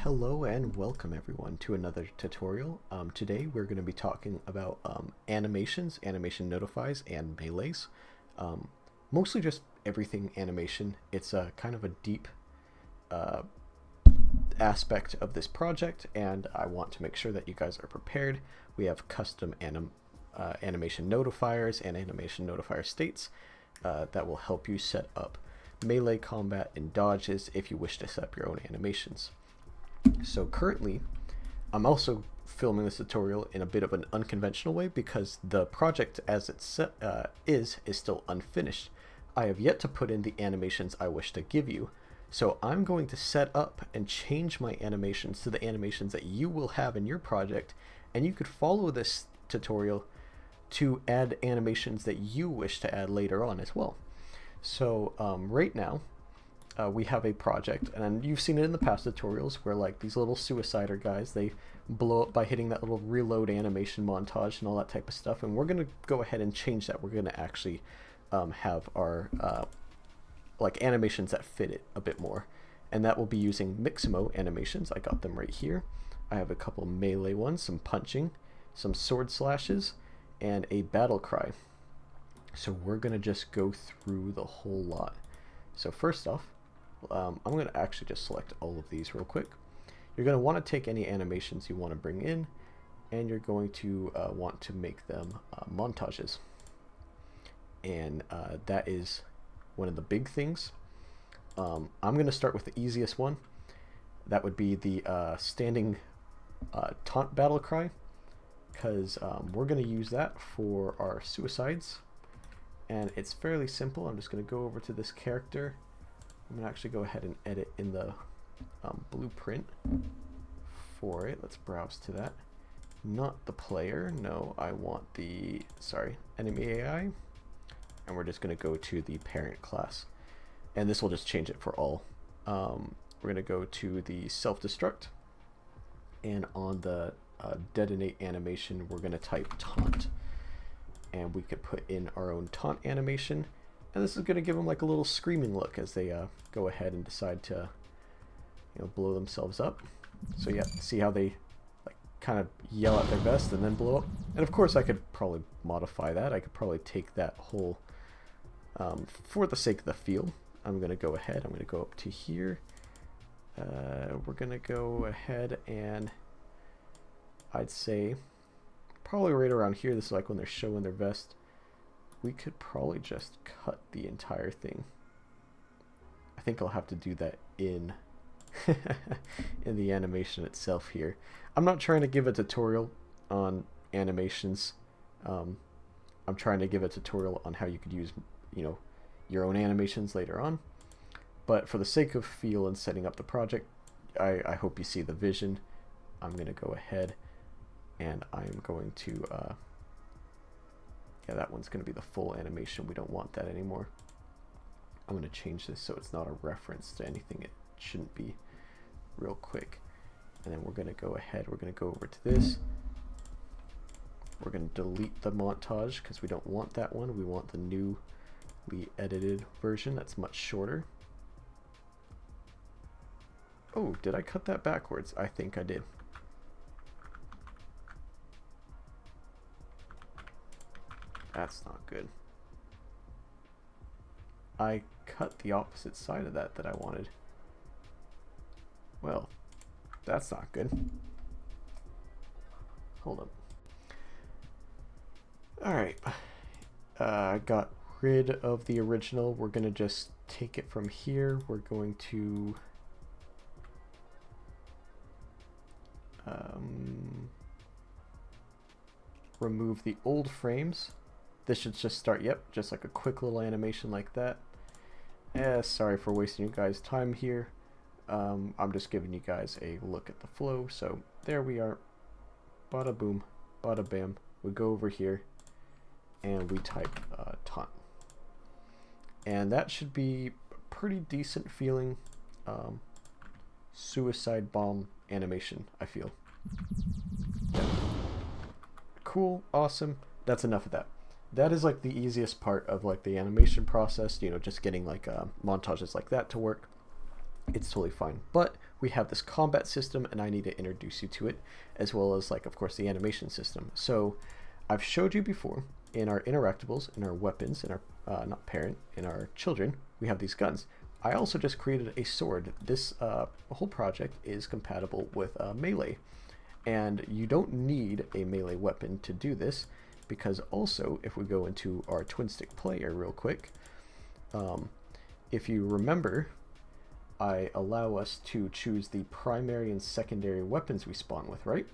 Hello and welcome everyone to another tutorial. Today we're going to be talking about animations, animation notifies, and melees. Mostly just everything animation. It's a kind of a deep aspect of this project, and I want to make sure that you guys are prepared. We have custom animation notifiers and animation notifier states that will help you set up melee combat and dodges if you wish to set up your own animations. So currently, I'm also filming this tutorial in a bit of an unconventional way because the project as it is still unfinished. I have yet to put in the animations I wish to give you. So I'm going to set up and change my animations to the animations that you will have in your project, and you could follow this tutorial to add animations that you wish to add later on as well. So right now, we have a project, and you've seen it in the past tutorials where like these little suicider guys, they blow up by hitting that little reload animation montage and all that type of stuff, and we're going to go ahead and change that. We're going to actually have our like animations that fit it a bit more, and that will be using Mixamo animations. I got them right here. I have a couple melee ones, some punching, some sword slashes, and a battle cry. So we're going to just go through the whole lot. So first off, I'm going to actually just select all of these real quick. You're going to want to take any animations you want to bring in, and you're going to want to make them montages. And that is one of the big things. I'm going to start with the easiest one. That would be the standing taunt battle cry, because we're going to use that for our suicides. And it's fairly simple. I'm just going to go over to this character. I'm going to actually go ahead and edit in the blueprint for it. Let's browse to that. Not the player. No, I want the, enemy AI. And we're just going to go to the parent class. And this will just change it for all. We're going to go to the self-destruct. And on the detonate animation, we're going to type taunt. And we could put in our own taunt animation, and this is going to give them like a little screaming look as they go ahead and decide to, blow themselves up. So yeah, see how they like kind of yell at their best and then blow up. And of course, I could probably modify that. I could probably take that whole, for the sake of the feel. I'm going to go ahead. I'm going to go up to here. We're going to go ahead and I'd say, probably right around here. This is like when they're showing their vest. We could probably just cut the entire thing. I think I'll have to do that in in the animation itself here. I'm not trying to give a tutorial on animations. I'm trying to give a tutorial on how you could use, your own animations later on. But for the sake of feel and setting up the project, I hope you see the vision. I'm going to go ahead and I'm going to, yeah, that one's going to be the full animation. We don't want that anymore. I'm going to change this so it's not a reference to anything it shouldn't be real quick. And then we're going to go ahead, we're going to go over to this. We're going to delete the montage because we don't want that one. We want the newly edited version that's much shorter. Oh, did I cut that backwards? I think I did. That's not good. I cut the opposite side of that I wanted. Well, that's not good. Hold up. Alright. I got rid of the original. We're going to just take it from here. We're going to remove the old frames. This should just start, yep, just like a quick little animation like that. Sorry for wasting you guys' time here. I'm just giving you guys a look at the flow. So there we are. Bada boom, bada bam. We go over here and we type taunt. And that should be a pretty decent feeling suicide bomb animation, I feel. Cool, awesome. That's enough of that. That is like the easiest part of like the animation process, just getting like montages like that to work. It's totally fine. But we have this combat system, and I need to introduce you to it, as well as, like, of course, the animation system. So I've showed you before in our interactables, in our weapons, in our not parent, in our children, we have these guns. I also just created a sword. This whole project is compatible with melee, and you don't need a melee weapon to do this, because also if we go into our twin stick player real quick, if you remember, I allow us to choose the primary and secondary weapons we spawn with, right?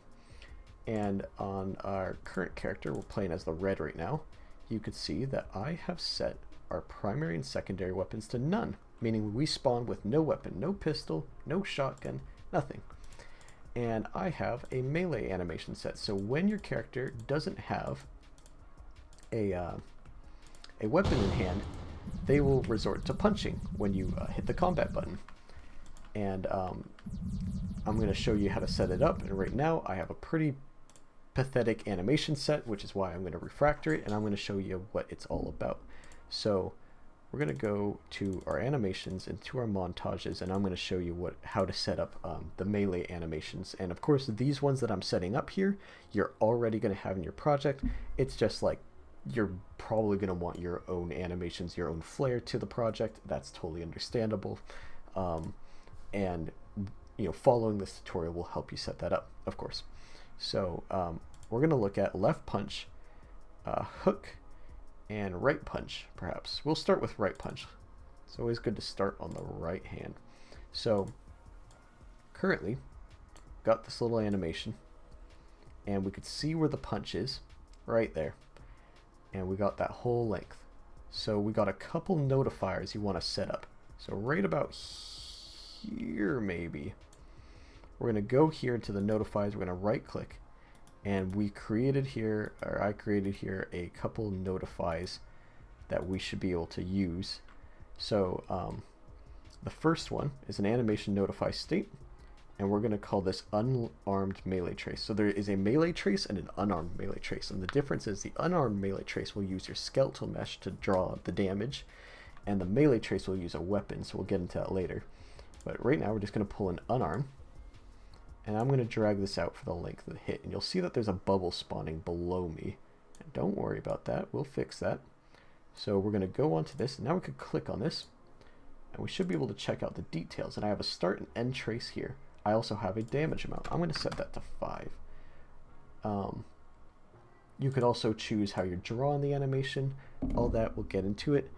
And on our current character, we're playing as the red right now, you could see that I have set our primary and secondary weapons to none, meaning we spawn with no weapon, no pistol, no shotgun, nothing. And I have a melee animation set, so when your character doesn't have a weapon in hand, they will resort to punching when you hit the combat button. And I'm going to show you how to set it up, and right now I have a pretty pathetic animation set, which is why I'm going to refactor it, and I'm going to show you what it's all about. So we're going to go to our animations and to our montages, and I'm going to show you how to set up the melee animations. And of course, these ones that I'm setting up here, you're already going to have in your project. It's just like you're probably going to want your own animations, your own flair to the project. That's totally understandable. And you know, following this tutorial will help you set that up, of course. So we're going to look at left punch, hook, and right punch, perhaps. We'll start with right punch. It's always good to start on the right hand. So currently, got this little animation, and we could see where the punch is, right there. And we got that whole length. So we got a couple notifiers you want to set up. So right about here, maybe. We're going to go here to the notifiers, we're going to right click, and we created here, or I created here, a couple notifies that we should be able to use. So the first one is an animation notify state, and we're going to call this unarmed melee trace. So there is a melee trace and an unarmed melee trace, and the difference is the unarmed melee trace will use your skeletal mesh to draw the damage, and the melee trace will use a weapon, so we'll get into that later. But right now we're just going to pull an unarmed, and I'm going to drag this out for the length of the hit, and you'll see that there's a bubble spawning below me. And don't worry about that, we'll fix that. So we're going to go onto this, and now we can click on this, and we should be able to check out the details. And I have a start and end trace here. I also have a damage amount. I'm going to set that to 5. You could also choose how you're drawing the animation. All that, we'll get into it.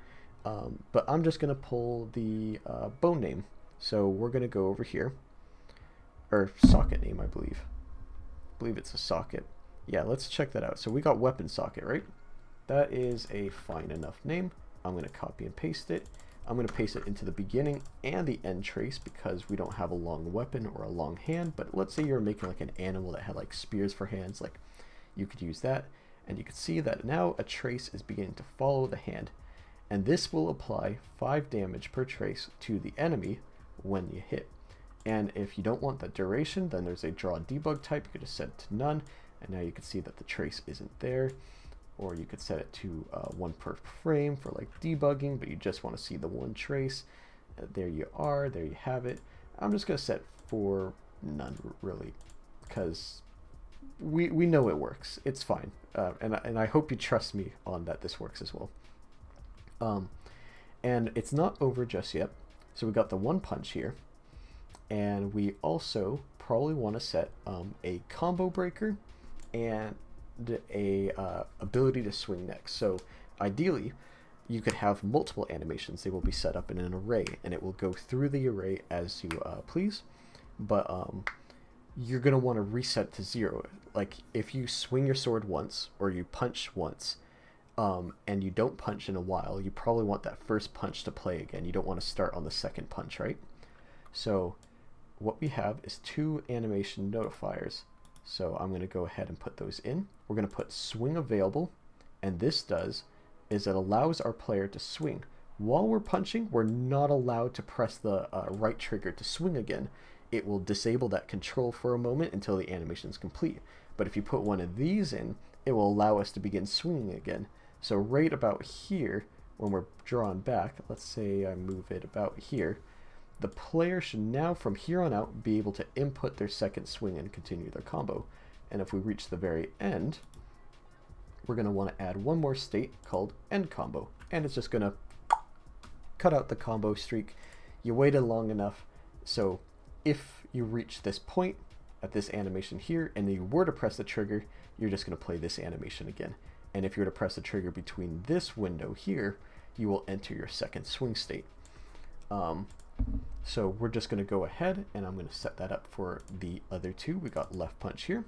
But I'm just going to pull the bone name. So we're going to go over here. Or socket name, I believe. I believe it's a socket. Yeah, let's check that out. So we got weapon socket, right? That is a fine enough name. I'm going to copy and paste it. I'm going to paste it into the beginning and the end trace because we don't have a long weapon or a long hand. But let's say you're making like an animal that had like spears for hands. Like, you could use that. And you can see that now a trace is beginning to follow the hand. And this will apply 5 damage per trace to the enemy when you hit. And if you don't want that duration, then there's a draw debug type. You could just set it to none, and now you can see that the trace isn't there. Or you could set it to 1 per frame for like debugging, but you just want to see the one trace. There you are, there you have it. I'm just going to set for none, really, because we know it works. It's fine, and I hope you trust me on that this works as well. And it's not over just yet. So we got the 1 punch here. And we also probably want to set a combo breaker and a ability to swing next. So ideally, you could have multiple animations. They will be set up in an array, and it will go through the array as you please. But you're going to want to reset to 0. Like if you swing your sword once or you punch once, and you don't punch in a while, you probably want that first punch to play again. You don't want to start on the second punch, right? So what we have is 2 animation notifiers. So I'm going to go ahead and put those in. We're going to put swing available, and this does is it allows our player to swing. While we're punching, we're not allowed to press the right trigger to swing again. It will disable that control for a moment until the animation is complete. But if you put one of these in, it will allow us to begin swinging again. So right about here, when we're drawn back, let's say I move it about here, the player should now from here on out be able to input their second swing and continue their combo. And if we reach the very end, we're going to want to add one more state called end combo, and it's just going to cut out the combo streak. You waited long enough, so if you reach this point at this animation here and you were to press the trigger, you're just going to play this animation again. And if you were to press the trigger between this window here, you will enter your second swing state. So we're just going to go ahead and I'm going to set that up for the other two. We got left punch here.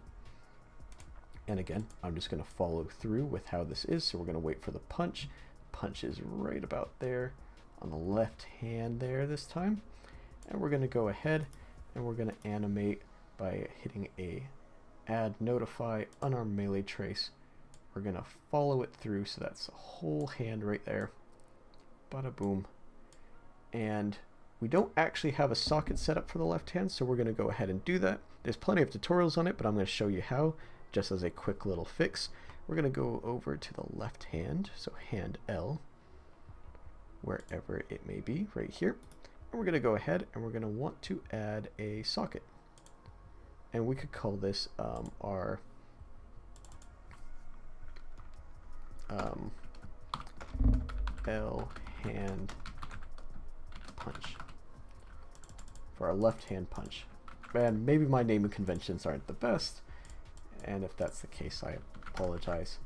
And again, I'm just going to follow through with how this is. So we're going to wait for the punch. Punch is right about there on the left hand there this time. And we're going to go ahead and we're going to animate by hitting a add notify unarmed melee trace. We're going to follow it through. So that's a whole hand right there. Bada boom. And we don't actually have a socket set up for the left hand, so we're going to go ahead and do that. There's plenty of tutorials on it, but I'm going to show you how, just as a quick little fix. We're going to go over to the left hand, so hand L, wherever it may be, right here. And we're going to go ahead and we're going to want to add a socket. And we could call this our L hand punch. For our left hand punch. And maybe my naming conventions aren't the best, and if that's the case, I apologize.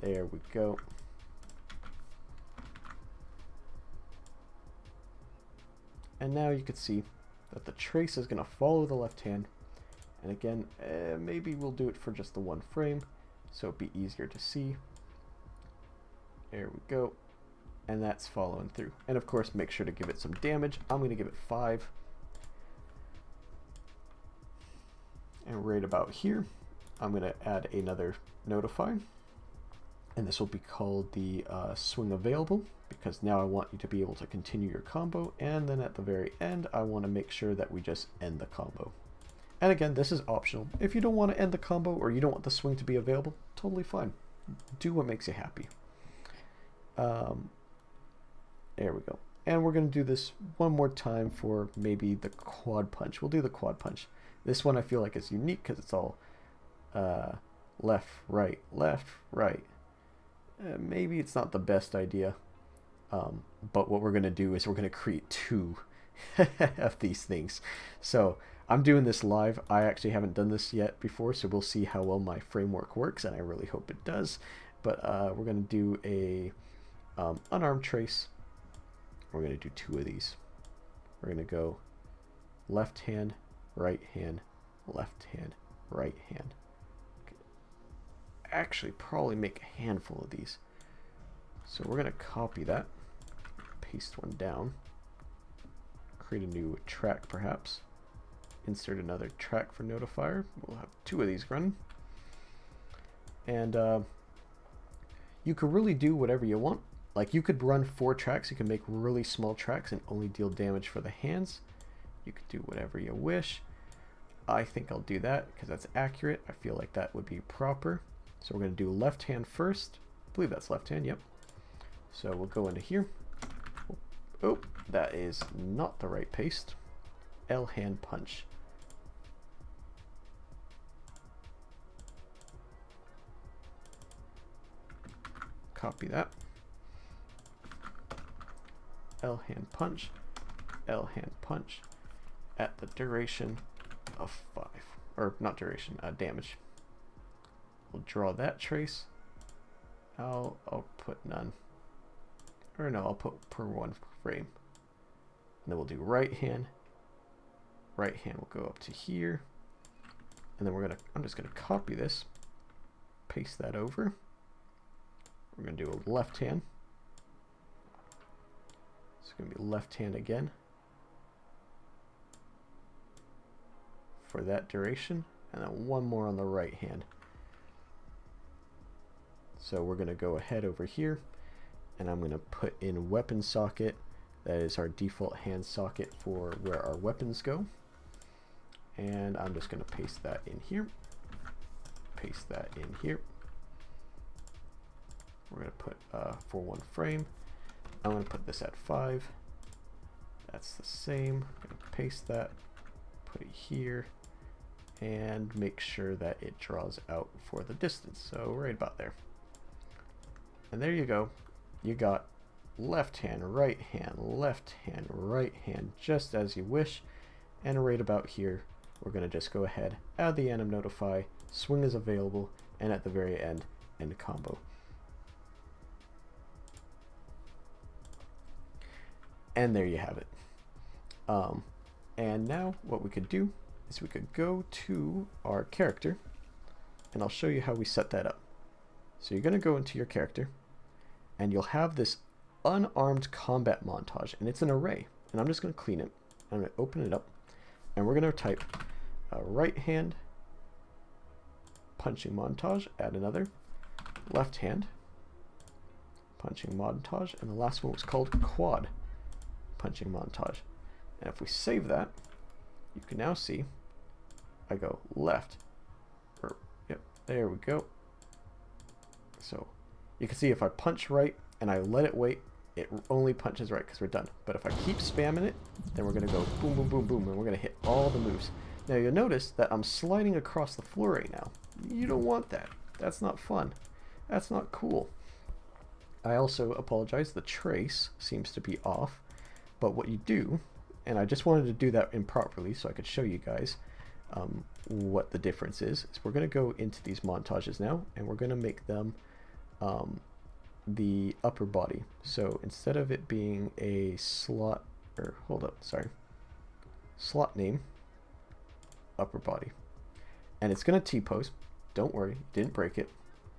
There we go. And now you can see that the trace is going to follow the left hand, and again, maybe we'll do it for just the one frame so it'd be easier to see. There we go. And that's following through. And of course, make sure to give it some damage. I'm going to give it 5. And right about here, I'm going to add another notify. And this will be called the swing available, because now I want you to be able to continue your combo. And then at the very end, I want to make sure that we just end the combo. And again, this is optional. If you don't want to end the combo or you don't want the swing to be available, totally fine. Do what makes you happy. There we go. And we're going to do this one more time for maybe the quad punch. We'll do the quad punch. This one I feel like is unique because it's all left, right, left, right. Maybe it's not the best idea. But what we're going to do is we're going to create 2 of these things. So I'm doing this live. I actually haven't done this yet before, so we'll see how well my framework works, and I really hope it does. But we're going to do a unarmed trace. We're going to do 2 of these. We're going to go left hand, right hand, left hand, right hand. Actually, probably make a handful of these. So we're going to copy that, paste one down, create a new track perhaps, insert another track for notifier. We'll have 2 of these running. And you could really do whatever you want. Like you could run 4 tracks, you can make really small tracks and only deal damage for the hands. You could do whatever you wish. I think I'll do that because that's accurate. I feel like that would be proper. So we're going to do left hand first. I believe that's left hand, yep. So we'll go into here. Oh, that is not the right paste. L hand punch. Copy that. L hand punch, L hand punch at the duration of 5, or not duration, damage. We'll draw that trace. I'll put none, or no, I'll put per 1 frame. And then we'll do right hand. Right hand will go up to here, and then I'm just gonna copy this, paste that over. We're gonna do a left hand. It's going to be left hand again for that duration, and then one more on the right hand. So we're going to go ahead over here, and I'm going to put in weapon socket. That is our default hand socket for where our weapons go. And I'm just going to paste that in here. Paste that in here. We're going to put for 1 frame. I'm going to put this at 5. That's the same. I'm going to paste that, put it here, and make sure that it draws out for the distance. So right about there. And there you go. You got left hand, right hand, just as you wish. And right about here, we're going to just go ahead, add the anim notify, swing is available, and at the very end combo. And there you have it. And now what we could do is we could go to our character, and I'll show you how we set that up. So you're going to go into your character, and you'll have this Unarmed Combat montage, and it's an array. And I'm just going to clean it. I'm going to open it up, and we're going to type right hand punching montage, add another, left hand punching montage, and the last one was called quad punching montage. And if we save that, you can now see I go left, or yep, there we go. So you can see if I punch right and I let it wait, it only punches right because we're done. But if I keep spamming it, then we're going to go boom, boom, boom, boom, and we're going to hit all the moves. Now you'll notice that I'm sliding across the floor right now. You don't want that. That's not fun. That's not cool. I also apologize, the trace seems to be off. But what you do, and I just wanted to do that improperly so I could show you guys what the difference is we're going to go into these montages now, and we're going to make them the upper body. So instead of it being a slot, or hold up, sorry, slot name, upper body. And it's going to T-pose. Don't worry, didn't break it.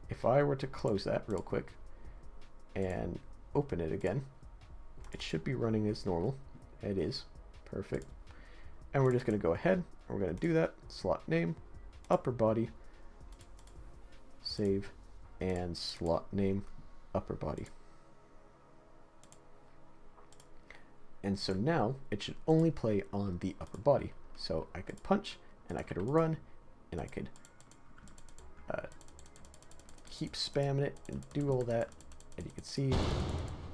If I were to close that real quick and open it again, it should be running as normal. It is. Perfect. And we're just going to go ahead and we're going to do that. Slot name, upper body, save, and slot name, upper body. And so now it should only play on the upper body. So I could punch and I could run and I could keep spamming it and do all that. And you can see,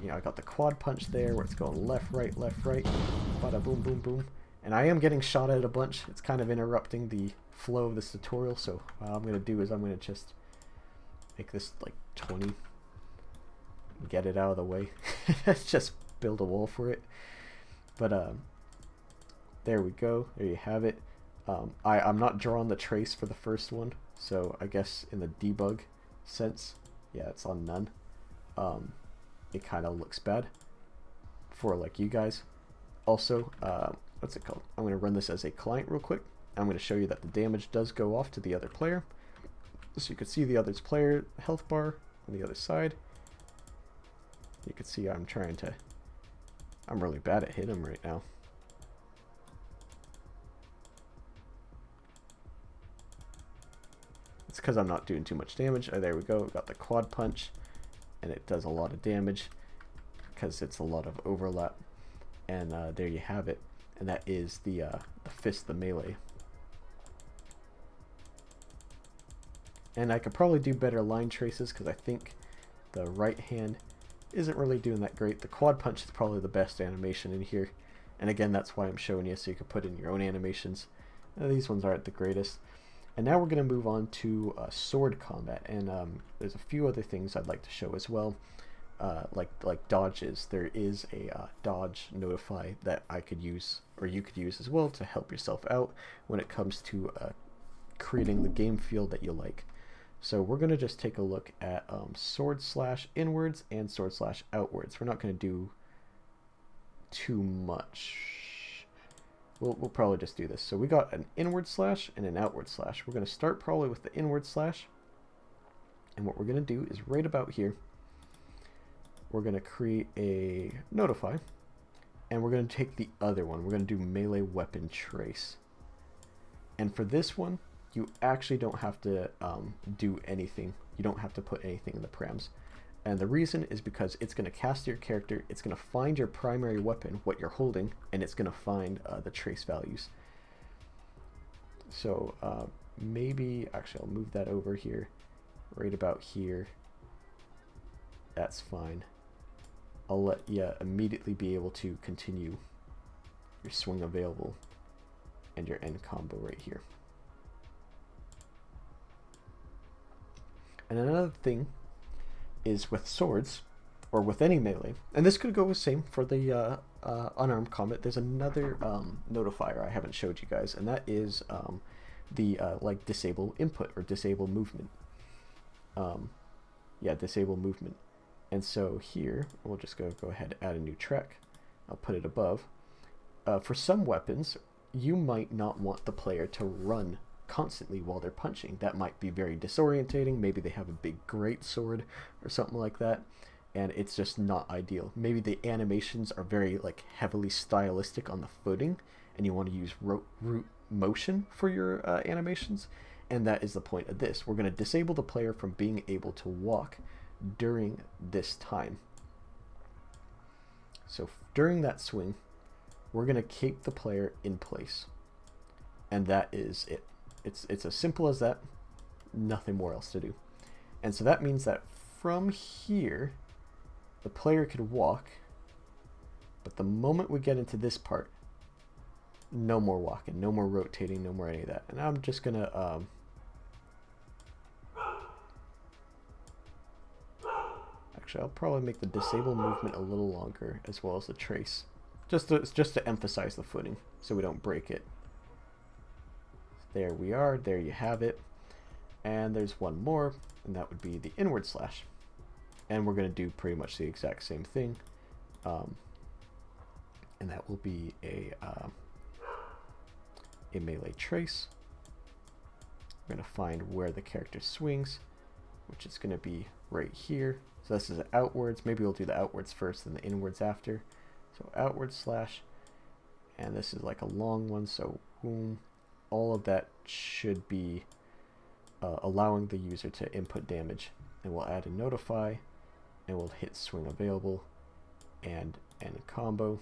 you know, I got the quad punch there where it's going left, right, bada boom, boom, boom. And I am getting shot at a bunch. It's kind of interrupting the flow of this tutorial. So what I'm going to do is I'm going to just make this like 20 and get it out of the way. Just build a wall for it. But there we go. There you have it. I'm not drawing the trace for the first one. So I guess in the debug sense, yeah, it's on none. It kind of looks bad for like you guys. Also, what's it called? I'm going to run this as a client real quick. I'm going to show you that the damage does go off to the other player. So you can see the other player health bar on the other side. You can see I'm really bad at hitting him right now. It's because I'm not doing too much damage. Oh, there we go. Got the quad punch, and it does a lot of damage because it's a lot of overlap. And there you have it. And that is the fist, the melee. And I could probably do better line traces because I think the right hand isn't really doing that great. The quad punch is probably the best animation in here. And again, that's why I'm showing you, so you can put in your own animations. These ones aren't the greatest. And now we're going to move on to sword combat. And there's a few other things I'd like to show as well. Like dodges. There is a dodge notify that I could use, or you could use as well, to help yourself out when it comes to creating the game field that you like. So we're going to just take a look at sword slash inwards and sword slash outwards. We're not going to do too much. We'll probably just do this. So we got an inward slash and an outward slash. We're going to start probably with the inward slash. And what we're going to do is right about here, we're going to create a notify. And we're going to take the other one. We're going to do melee weapon trace. And for this one, you actually don't have to do anything. You don't have to put anything in the params. And the reason is because it's going to cast your character, it's going to find your primary weapon, what you're holding, and it's going to find the trace values. So maybe, actually I'll move that over here, right about here. That's fine. I'll let you immediately be able to continue your swing available, and your end combo right here. And another thing is with swords, or with any melee, and this could go the same for the Unarmed Combat, there's another notifier I haven't showed you guys, and that is the like disable input or disable movement. Yeah, disable movement. And so here, we'll just go ahead and add a new track. I'll put it above. For some weapons, you might not want the player to run constantly while they're punching. That might be very disorientating. Maybe they have a big great sword or something like that, and it's just not ideal. Maybe the animations are very like heavily stylistic on the footing, and you want to use root motion for your animations, and that is the point of this. We're going to disable the player from being able to walk during this time. So during that swing, we're going to keep the player in place, and that is it. It's as simple as that, nothing more else to do. And so that means that from here, the player could walk, but the moment we get into this part, no more walking, no more rotating, no more any of that. And I'm just gonna actually, I'll probably make the disable movement a little longer, as well as the trace, just to emphasize the footing, so we don't break it. There we are, there you have it. And there's one more, and that would be the inward slash. And we're going to do pretty much the exact same thing. And that will be a melee trace. We're going to find where the character swings, which is going to be right here. So this is outwards. Maybe we'll do the outwards first and the inwards after. So outward slash. And this is like a long one, so boom. All of that should be allowing the user to input damage. And we'll add a notify, and we'll hit swing available and end combo.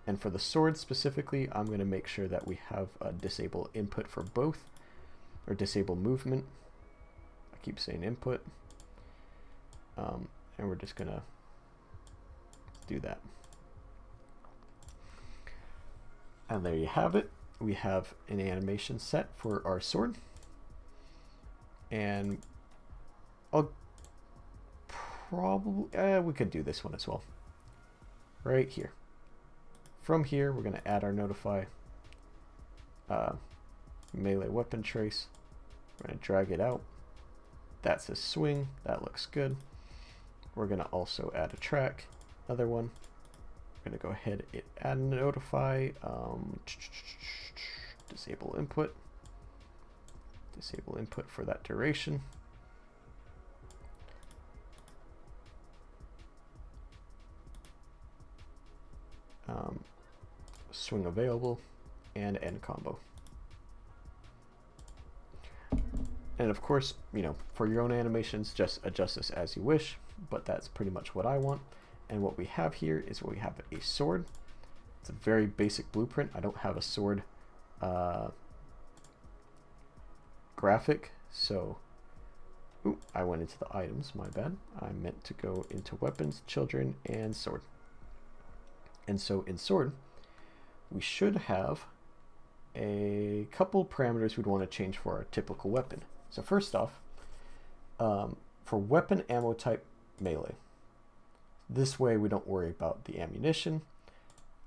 And for the sword specifically, I'm going to make sure that we have a disable input for both, or disable movement. I keep saying input. And we're just going to do that. And there you have it. We have an animation set for our sword, and I'll probably we could do this one as well right here. From here, we're going to add our notify melee weapon trace. We're going to drag it out. That's a swing. That looks good. We're going to also add a track, another one. We're going to go ahead and add notify, disable input for that duration. Swing available and end combo. And of course, you know, for your own animations, just adjust this as you wish, but that's pretty much what I want. And what we have here is we have a sword. It's a very basic blueprint. I don't have a sword graphic, so I went into the items, my bad. I meant to go into weapons, children, and sword. And so in sword, we should have a couple parameters we'd want to change for our typical weapon. So first off, for weapon ammo type melee, this way we don't worry about the ammunition.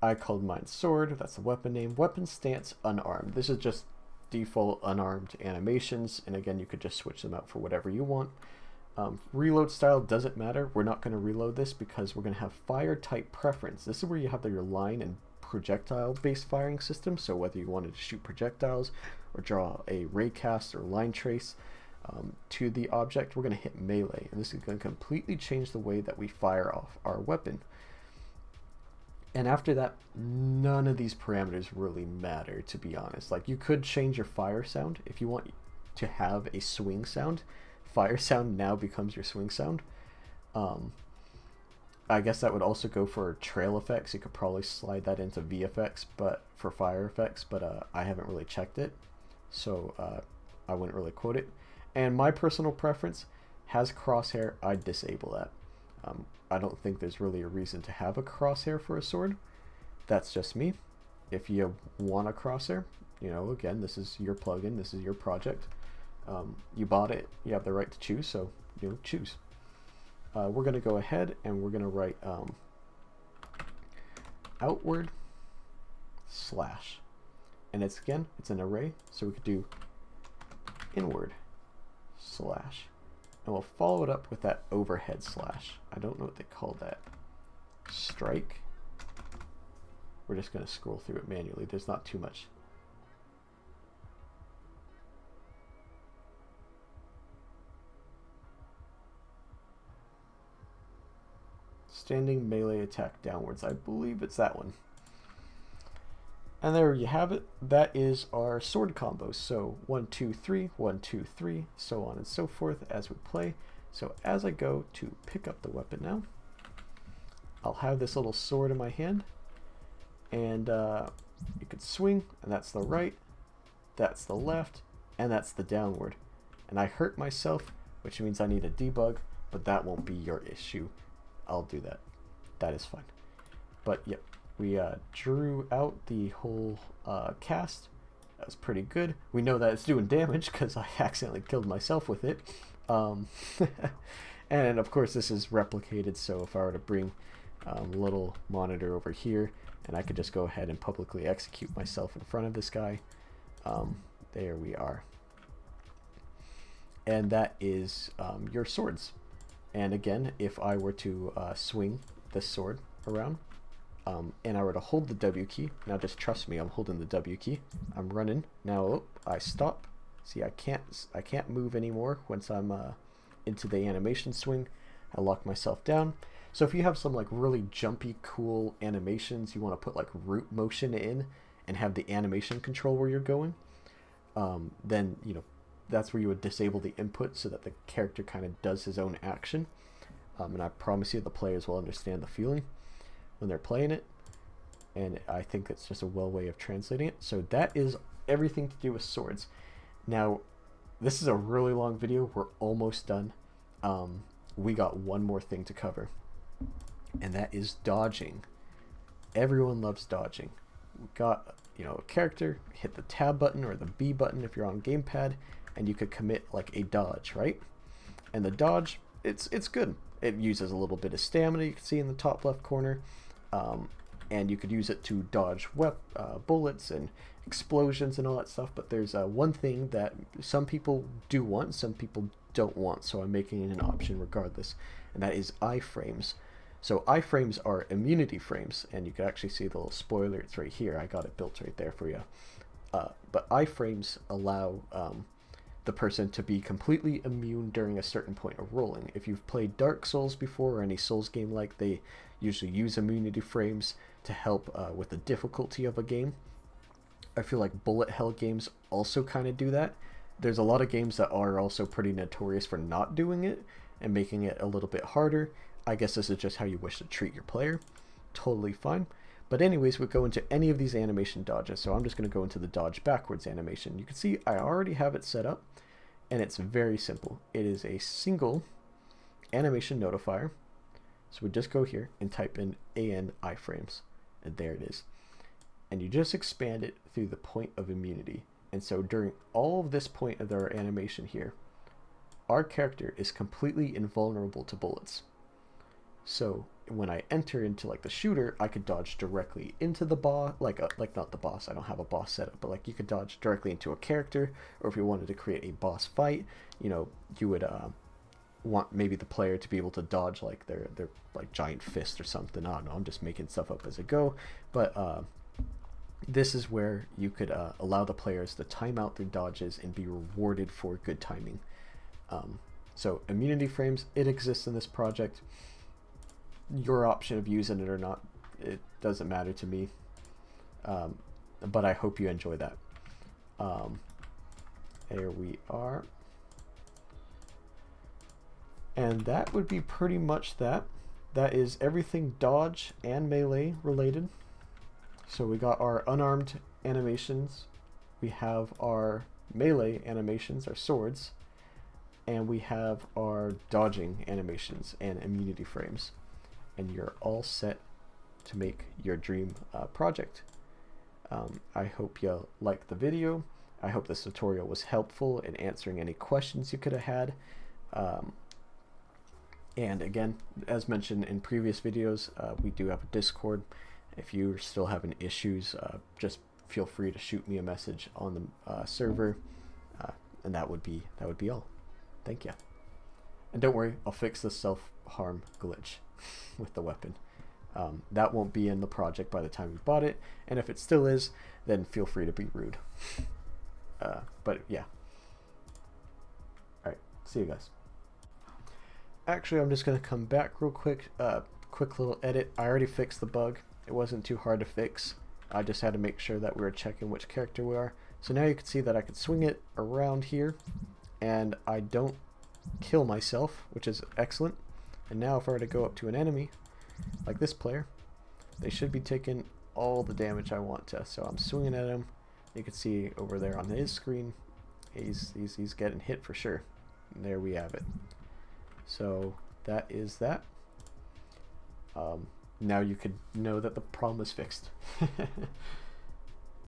I called mine sword, that's the weapon name. Weapon stance unarmed. This is just default unarmed animations, and again, you could just switch them out for whatever you want. Reload style doesn't matter. We're not going to reload this because we're going to have fire type preference. This is where you have your line and projectile based firing system. So whether you wanted to shoot projectiles or draw a ray cast or line trace to the object, we're going to hit melee, and this is going to completely change the way that we fire off our weapon. And after that, none of these parameters really matter, to be honest. Like, you could change your fire sound if you want to have a swing sound. Fire sound now becomes your swing sound. I guess that would also go for trail effects. You could probably slide that into VFX, but for fire effects, but I haven't really checked it, so I wouldn't really quote it. And my personal preference has crosshair. I'd disable that. I don't think there's really a reason to have a crosshair for a sword. That's just me. if you want a crosshair, you know, again, this is your plugin, this is your project. You bought it, you have the right to choose, so you know, choose. We're going to go ahead and we're going to write outward slash, and it's an array, so we could do inward slash, and we'll follow it up with that overhead slash. I don't know what they call that. Strike. We're just going to scroll through it manually. There's not too much. Standing melee attack downwards. I believe it's that one. And there you have it. That is our sword combos. So 1, 2, 3, 1, 2, 3, so on and so forth as we play. So as I go to pick up the weapon now, I'll have this little sword in my hand, and you could swing, and that's the right, that's the left, and that's the downward. And I hurt myself, which means I need a debug, but that won't be your issue. I'll do that. That is fine. But yep, we drew out the whole cast. That was pretty good. We know that it's doing damage because I accidentally killed myself with it. And of course this is replicated, so if I were to bring little monitor over here, and I could just go ahead and publicly execute myself in front of this guy. There we are. And that is your swords. And again, if I were to swing this sword around, and I were to hold the W key, now just trust me, I'm holding the W key. I'm running. Now I stop. See, I can't move anymore once I'm into the animation swing. I lock myself down. So if you have some like really jumpy, cool animations, you want to put like root motion in and have the animation control where you're going, then you know, that's where you would disable the input so that the character kind of does his own action. And I promise you the players will understand the feeling when they're playing it. And I think it's just a well way of translating it. So that is everything to do with swords. Now, this is a really long video. We're almost done. We got one more thing to cover, and that is dodging. Everyone loves dodging. We got, you know, a character, hit the tab button or the B button if you're on gamepad, and you could commit like a dodge, right? And the dodge, it's good. It uses a little bit of stamina, you can see in the top left corner, and you could use it to dodge bullets and explosions and all that stuff. But there's one thing that some people do want, some people don't want, so I'm making it an option regardless, and that is iframes. So iframes are immunity frames, and you can actually see the little spoiler, it's right here. I got it built right there for you. But iframes allow the person to be completely immune during a certain point of rolling. If you've played Dark Souls before or any Souls game like, they usually use immunity frames to help with the difficulty of a game. I feel like bullet hell games also kind of do that. There's a lot of games that are also pretty notorious for not doing it and making it a little bit harder. I guess this is just how you wish to treat your player. Totally fine. But anyways, we'll go into any of these animation dodges. So I'm just going to go into the dodge backwards animation. You can see I already have it set up, and it's very simple. It is a single animation notifier. So we just go here and type in AN iframes, and there it is. And you just expand it through the point of immunity. And so during all of this point of our animation here, our character is completely invulnerable to bullets. So when I enter into like the shooter, I could dodge directly into the boss, like not the boss, I don't have a boss setup, but like you could dodge directly into a character, or if you wanted to create a boss fight, you know, you would want maybe the player to be able to dodge like their like giant fist or something. I don't know, I'm just making stuff up as I go, but this is where you could allow the players to time out their dodges and be rewarded for good timing. So immunity frames, it exists in this project. Your option of using it or not, it doesn't matter to me, but I hope you enjoy that. There we are, and that would be pretty much that. That is everything dodge and melee related. So we got our unarmed animations, we have our melee animations, our swords, and we have our dodging animations and immunity frames. And you're all set to make your dream project. I hope you liked the video. I hope this tutorial was helpful in answering any questions you could have had. And again, as mentioned in previous videos, we do have a Discord. If you're still having issues, just feel free to shoot me a message on the server, and that would be all. Thank you. And don't worry, I'll fix the self-harm glitch with the weapon. That won't be in the project by the time you bought it, and if it still is, then feel free to be rude. But yeah. Alright, see you guys. Actually, I'm just going to come back real quick. Quick little edit. I already fixed the bug. It wasn't too hard to fix. I just had to make sure that we were checking which character we are. So now you can see that I can swing it around here, and I don't kill myself, which is excellent. And now if I were to go up to an enemy, like this player, they should be taking all the damage I want to. So I'm swinging at him. You can see over there on his screen, he's getting hit for sure. And there we have it. So that is that. Now you could know that the problem is fixed.